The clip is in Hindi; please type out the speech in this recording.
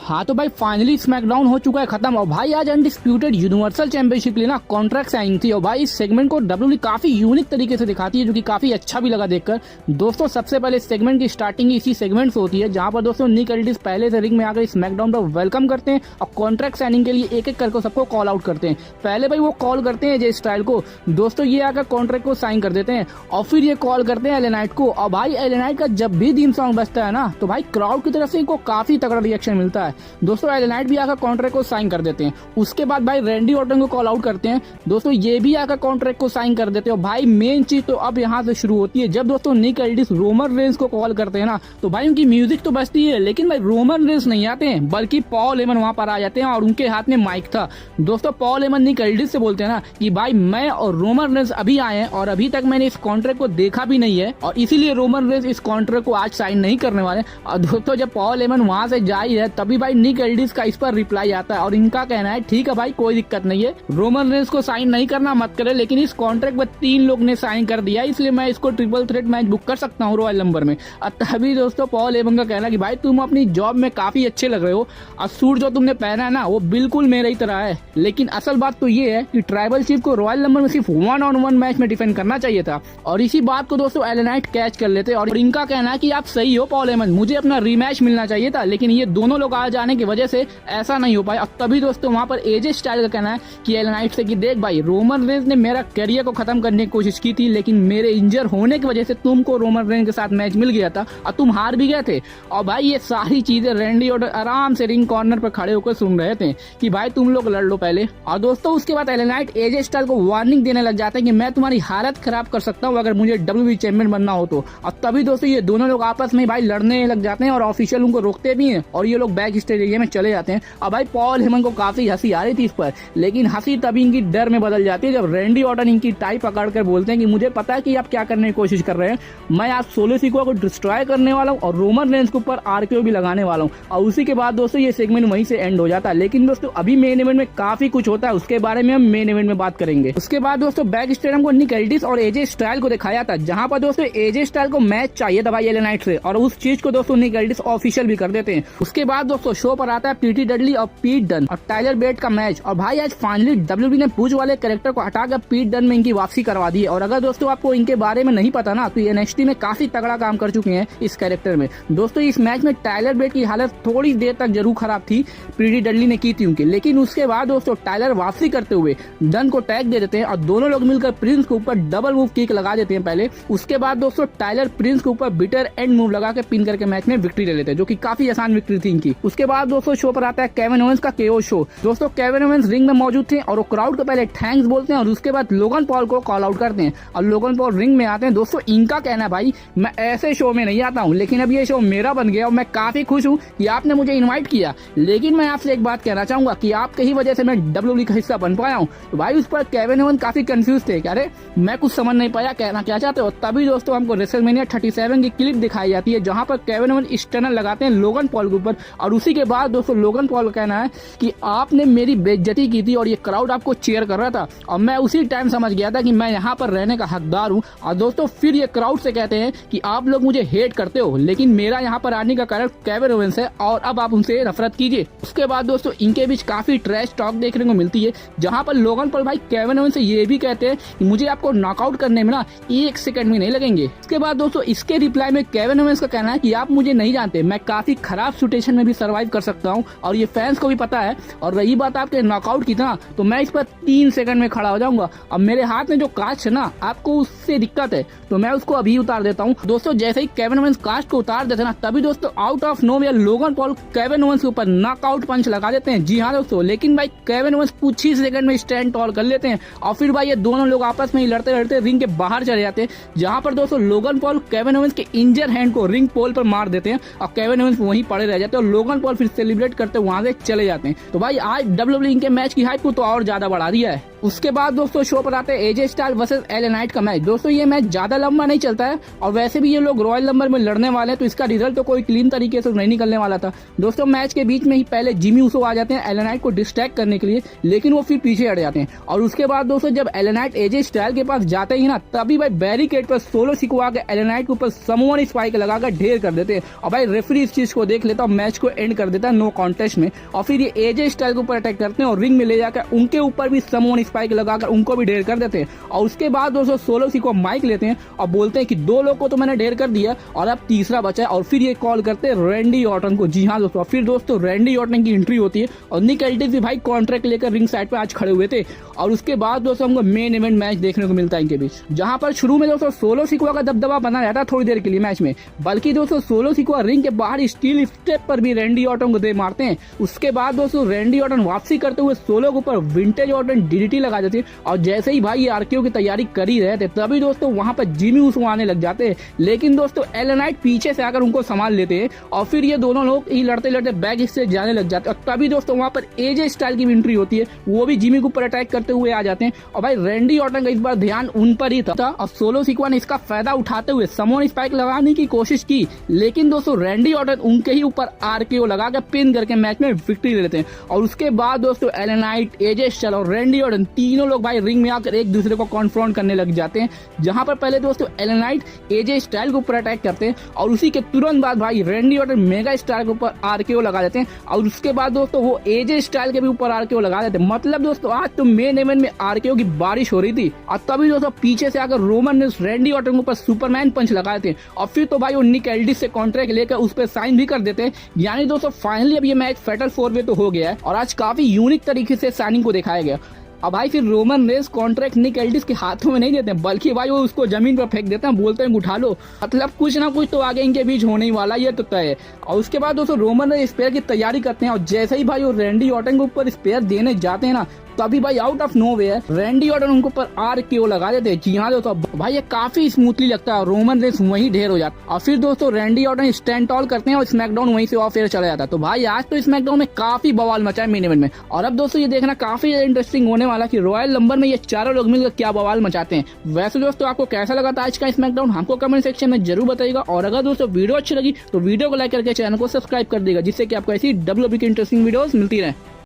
हाँ तो भाई फाइनली स्मैकडाउन हो चुका है खत्म और भाई आज अनडिस्प्यूटेड यूनिवर्सल चैंपियनशिप के लिए ना कॉन्ट्रैक्ट साइनिंग थी और भाई इस सेगमेंट को डब्ल्यूडब्ल्यूई काफी यूनिक तरीके से दिखाती है जो कि काफी अच्छा भी लगा देखकर। दोस्तों सबसे पहले इस सेगमेंट की स्टार्टिंग इसी सेगमेंट से होती है जहां पर दोस्तों निक एल्डिस पहले से रिंग में आकर स्मैकडाउन पर वेलकम करते हैं और कॉन्ट्रैक्ट साइनिंग के लिए एक एक करके सबको कॉल आउट करते हैं। पहले भाई वो कॉल करते हैं जे स्टाइल को, दोस्तों ये आकर कॉन्ट्रैक्ट को साइन कर देते हैं और फिर ये कॉल करते हैं एले नाइट को। और भाई एले नाइट का जब भी थीम सॉन्ग बजता है ना तो भाई क्राउड की तरफ से इनको काफी तगड़ा रिएक्शन मिलता है। दोस्तों एले नाइट भी आकर कॉन्ट्रैक्ट को साइन कर देते हैं। उसके बाद भाई रैंडी ऑर्टन को कॉल आउट करते हैं, दोस्तों ये भी आकर कॉन्ट्रैक्ट को साइन कर देते हैं। भाई मेन चीज तो अब यहाँ से शुरू होती है जब दोस्तों निक एल्डिस रोमन रेंस को कॉल करते हैं ना तो भाई उनकी म्यूजिक तो बजती है लेकिन भाई रोमन रेंस नहीं आते हैं बल्कि पॉल हेमन वहां पर आ जाते हैं और उनके हाथ में माइक था। दोस्तों पॉल हेमन निक एल्डिस से बोलते हैं ना कि भाई मैं और रोमन रेंस अभी आए हैं और अभी तक मैंने इस कॉन्ट्रैक्ट को देखा भी नहीं है और इसीलिए रोमन रेंस इस कॉन्ट्रैक्ट को आज साइन नहीं करने वाले। और दोस्तों जब पॉल हेमन वहां से जा ही है तभी भाई निक एल्डिस का इस पर रिप्लाई आता है और इनका कहना है ठीक है भाई कोई दिक्कत नहीं है, रोमन रेंस को साइन नहीं करना मत करे, लेकिन इस कॉन्ट्रैक्ट पर 3 लोग ने साइन कर दिया इसलिए मैं इसको ट्रिपल थ्रेट मैच बुक कर सकता हूँ रॉयल नंबर में। और तभी दोस्तों पॉल हेमन का कहना कि भाई तुम अपनी जॉब में काफी अच्छे लग रहे हो और सूट जो तुमने पहना है ना वो बिल्कुल मेरे ही तरह है, लेकिन असल बात तो ये है कि ट्राइबल चीफ को रॉयल नंबर में सिर्फ 1-on-1 मैच में डिफेंड करना चाहिए था। और इसी बात को दोस्तों एले नाइट कैच कर लेते और इनका कहना है कि आप सही हो पॉल हेमन, मुझे अपना रीमैच मिलना चाहिए था लेकिन ये दोनों लोग आ जाने की वजह से ऐसा नहीं हो पाया। और तभी दोस्तों वहां पर एजे स्टाइल का कहना है कि एले नाइट से कि देख भाई रोमन रेंस ने मेरा करियर को खत्म करने की कोशिश की थी लेकिन मेरे इंजर होने की वजह से तुमको रोमन रेंस के साथ मैच मिल गया था और तुम हार भी गए थे। और भाई ये सारी चीजें रैंडी ऑर्टन आराम से रिंग कॉर्नर पर खड़े होकर सुन रहे थे कि भाई तुम लोग लड़ लो पहले। और दोस्तों उसके बाद एले नाइट एजे स्टाइल को वार्निंग देने लग जाते हैं कि मैं तुम्हारी हालत खराब कर सकता हूँ अगर मुझे डब्ल्यूडब्ल्यूई चैंपियन बनना हो तो। और तभी दोस्तों ये दोनों लोग आपस में भाई लड़ने लग जाते हैं और ऑफिशियल उनको रोकते भी हैं और ये लोग बैक स्टेज एरिया में चले जाते हैं। और भाई पॉल हेमन को काफी हंसी आ रही थी इस पर, लेकिन हंसी तभी इनकी डर में बदल जाती है जब रैंडी ऑर्टन इनकी टाई पकड़कर बोलते हैं कि मुझे पता है कि आप क्या करने की कोशिश कर रहे हैं, मैं आज सोलो सिकोआ को डिस्ट्रॉय करने वाला हूँ और रोमन रेंस के ऊपर आरकेओ भी लगाने वाला हूँ। और उसी के बाद दोस्तों ये सेगमेंट वहीं से एंड हो जाता है। लेकिन दोस्तों अभी मेन इवेंट में काफी कुछ होता है, उसके बारे में हम मेन इवेंट में बात करेंगे। उसके बाद दोस्तों बैक स्टेडियम को निक एल्डिस और एजे स्टाइल को दिखाया था जहां पर दोस्तों एजे स्टाइल को मैच चाहिए था भाई एले नाइट से और उस चीज को दोस्तों निक एल्डिस ऑफिशियल भी कर देते हैं। उसके बाद दोस्तों शो पर आता है पीटी डडली और पीट डन और टाइलर बेट का मैच और भाई आज फाइनली डब्ल्यूडब्ल्यूई ने पूज वाले कैरेक्टर को हटाकर पीट डन में इनकी वापसी करवा दी है। और अगर दोस्तों आपको इनके बारे में नहीं पता ना तो ये एनएक्सटी में काफी तगड़ा काम कर चुके हैं इस कैरेक्टर में। दोस्तों इस मैच में टाइलर बेट की हालत थोड़ी देर तक जरूर खराब थी, पीटी डडली ने की थी उनकी, लेकिन उसके बाद दोस्तों टाइलर वापसी करते हुए डन को टैग दे देते हैं और दोनों लोग मिलकर प्रिंस के ऊपर डबल मूव किक लगा देते हैं पहले। उसके बाद दोस्तों टाइलर प्रिंस के ऊपर बिटर एंड मूव लगा के पिन करके मैच में विक्ट्री ले लेते हैं जो कि काफी आसान विक्ट्री थी इनकी। उसके बाद दोस्तों शो पर आता है केविन ओवेंस का केओ शो। दोस्तों केविन ओवेंस रिंग में मौजूद थे और वो क्राउड को पहले थैंक्स बोलते हैं और उसके बाद लोगन पॉल को कॉल आउट करते हैं और लोगन पॉल रिंग में आते हैं। दोस्तों इनका कहना है भाई मैं ऐसे शो में नहीं आता हूँ लेकिन अब ये शो मेरा बन गया और मैं काफी खुश हूँ कि आपने मुझे इन्वाइट किया, लेकिन मैं आपसे एक बात कहना चाहूंगा कि आपके ही वजह से मैं डब्ल्यूडब्ल्यूई का हिस्सा बन पाया हूँ। तो भाई उस पर केविन ओवेंस काफी कंफ्यूज थे कि अरे मैं कुछ समझ नहीं पाया कहना क्या चाहते हो। तभी दोस्तों हमको रेसलमेनिया 37 की क्लिप दिखाई जाती है जहां पर केविन ओवेंस स्टनर लगाते हैं लोगन पॉल के ऊपर और उसी के बाद दोस्तों लोगन पॉल का कहना है कि आपने मेरी बेइज्जती की थी और ये क्राउड आपको चीयर कर रहा था और मैं उसी टाइम समझ गया था कि मैं यहाँ पर रहने का हकदार हूँ। और दोस्तों फिर ये क्राउड से कहते हैं कि आप लोग मुझे हेट करते हो लेकिन मेरा यहाँ पर आने का कारण केविन ओवेंस है और अब आप उनसे नफरत कीजिए। उसके बाद दोस्तों इनके बीच काफी ट्रैश टॉक देखने को मिलती है जहां पर लोगन पॉल भाई केविन ओवेंस से ये भी कहते हैं कि मुझे आपको नॉकआउट करने में ना 1 सेकंड भी नहीं लगेंगे। उसके बाद दोस्तों इसके रिप्लाई में केविन ओवेंस का कहना है कि आप मुझे नहीं जानते, मैं काफी खराब सिचुएशन में भी सर्वाइव कर सकता हूँ और ये फैंस को भी पता है। और रही बात आपके नॉकआउट की ना तो मैं इस पर 3 सेकंड में खड़ा हो जाऊंगा। अब मेरे हाथ में जो कास्ट है ना आपको उससे दिक्कत है तो मैं उसको अभी उतार देता हूँ। दोस्तों जैसे ही केविन ओवेंस कास्ट को उतार देते ना तभी दोस्तों out of nowhere Logan Paul Kevin Owens के ऊपर नॉकआउट पंच लगा देते हैं। जी हाँ दोस्तों, लेकिन भाई केविन ओवेंस कुछ ही सेकंड में स्टैंड टॉल कर लेते हैं और फिर भाई ये दोनों लोग आपस में ही लड़ते लड़ते रिंग के बाहर चले जाते हैं जहां पर दोस्तों लोगन पॉल केविन ओवेंस के इंजर हैंड को रिंग पोल पर मार देते हैं और केविन ओवेंस वहीं पड़े रह जाते हैं और लोगन पॉल फिर सेलिब्रेट करते वहां से चले जाते हैं। तो भाई आज डब्ल्यूडब्ल्यूई के मैच की हाइप को तो और ज्यादा बढ़ा दिया है। उसके बाद दोस्तों शो पर आते हैं एजे स्टाइल वर्सेस एले नाइट का मैच। दोस्तों ये मैच ज्यादा लंबा नहीं चलता है और वैसे भी ये लोग रॉयल नंबर में लड़ने वाले हैं, तो इसका रिजल्ट तो कोई क्लीन तरीके से नहीं निकलने वाला था। दोस्तों मैच के बीच में ही पहले जिमी ऊसो आ जाते हैं एले नाइट को डिस्ट्रैक्ट करने के लिए, लेकिन वो फिर पीछे हट जाते हैं। और उसके बाद दोस्तों जब एले नाइट एजे स्टाइल के पास जाते ही ना, तभी भाई बैरिकेड पर सोलो सिकवा के एले नाइट के ऊपर समोन स्पाइक लगाकर ढेर कर देते हैं। और भाई रेफरी इस चीज को देख लेता और मैच को एंड कर देता है नो कॉन्टेस्ट में। और फिर ये एजे स्टाइल के ऊपर अटैक करते हैं और रिंग में ले जाकर उनके ऊपर भी समोन स्पाइक लगाकर को भी ढेर कर देते हैं। और उसके बाद दोस्तों सोलो सिकवा माइक लेते हैं और बोलते हैं कि 2 लोग को तो मैंने ढेर कर दिया और अब तीसरा बचा है। और फिर ये कॉल करते हैं रैंडी ऑर्टन को। जी हाँ दोस्तों, फिर दोस्तों रैंडी ऑर्टन की एंट्री होती है और निक एल्डिस भी भाई कॉन्ट्रैक्ट लेकर रिंग साइड पे आज खड़े हुए थे। और उसके बाद दोस्तों हमको मेन इवेंट मैच देखने को मिलता है इनके बीच, जहां पर शुरू में दोस्तों सोलो सिकवा का दबदबा बना रहता है थोड़ी देर के लिए मैच में, बल्कि दोस्तों सोलो सिकवा रिंग के बाहर स्टील स्टेप पर भी रैंडी ऑर्टन को दे मारते हैं। उसके बाद दोस्तों रैंडी ऑर्टन वापसी करते हुए सोलो के ऊपर विंटेज ऑर्टन डीडीटी लगा देते हैं। और जैसे ही भाई आरकेओ की तैयारी कर ही रहे थे, तभी दोस्तों वहां पर जिमी ऊसो आने लग जाते हैं, लेकिन दोस्तों एले नाइट पीछे से आकर उनको संभाल लेते हैं। और फिर ये दोनों लोग ही लड़ते लड़ते बैक से जाने लग जाते हैं। और तभी दोस्तों वहां पर एजे स्टाइल की एंट्री होती है, वो भी जिमी के ऊपर अटैक करते हुए आ जाते हैं। और भाई रैंडी ऑर्टन का इस बार ध्यान उन पर ही था और सोलो सिकवा ने इसका फायदा उठाते हुए समोन स्पाइक लगाने की कोशिश की, लेकिन दोस्तों रैंडी ऑर्टन उनके ही ऊपर आरकेओ लगाकर पिन करके मैच में विक्ट्री ले लेते हैं। और उसके बाद दोस्तों एले नाइट, एजे स्टाइल और रैंडी ऑर्टन तीनों लोग भाई रिंग में आकर एक दूसरे को कॉन्फ्रंट करने लग जाते हैं, जहां पर पहले दोस्तों एले नाइट एजे स्टाइल के ऊपर अटैक करते हैं और उसी के तुरंत बाद भाई रैंडी ऑर्टन मेगा स्टार के ऊपर आरकेओ लगा देते हैं। और उसके बाद दोस्तों वो एजे स्टाइल के भी ऊपर आरकेओ लगा देते हैं। मतलब दोस्तों आज तो मेन इवेंट में आरकेओ की बारिश हो रही थी। और तभी दोस्तों पीछे से आकर रोमन ने रैंडी ऑर्टन के ऊपर सुपरमैन पंच लगाए थे और फिर तो भाई वो निक एल्डिस से कॉन्ट्रैक्ट लेकर उस पर साइन भी कर देते हैं। यानी दोस्तों फाइनली अब ये मैच फेटल 4 वे तो हो गया है और आज काफी यूनिक तरीके से साइनिंग को दिखाया गया। अब भाई फिर रोमन रेस कॉन्ट्रैक्ट निक एल्डिस के हाथों में नहीं देते, बल्कि भाई वो उसको जमीन पर फेंक देते हैं, बोलते हैं उठा लो। मतलब कुछ ना कुछ तो आगे इनके बीच होने ही वाला, ये तो तय है। और उसके बाद दोस्तों रोमन रेस स्पेयर की तैयारी करते हैं और जैसे ही भाई वो रैंडी ऑर्टन के ऊपर स्पेयर देने जाते हैं ना, तभी भाई out of nowhere Randy Orton उनके ऊपर आरकेओ लगा देते हैं। जी हाँ दोस्तों, भाई ये काफी स्मूथली लगता है, रोमन रेस वहीं ढेर हो जाता है। और फिर दोस्तों रैंडी ऑर्टन स्टैंड टॉल करते हैं और स्मैकडाउन वहीं से ऑफ एयर चला जाता है। तो भाई आज तो स्मैकडाउन में काफी बवाल मचा है मेन इवेंट में। और अब दोस्तों ये देखना काफी इंटरेस्टिंग होने वाला कि रॉयल नंबर में ये चारों लोग मिलकर क्या बवाल मचाते हैं। वैसे दोस्तों आपको कैसा लगा था आज का स्मैकडाउन, हमको कमेंट सेक्शन में जरूर बताइएगा। और अगर दोस्तों वीडियो अच्छी लगी तो वीडियो को लाइक करके चैनल को सब्सक्राइब कर देगा, जिससे कि आपको ऐसी WWE की इंटरेस्टिंग वीडियोस मिलती रहे।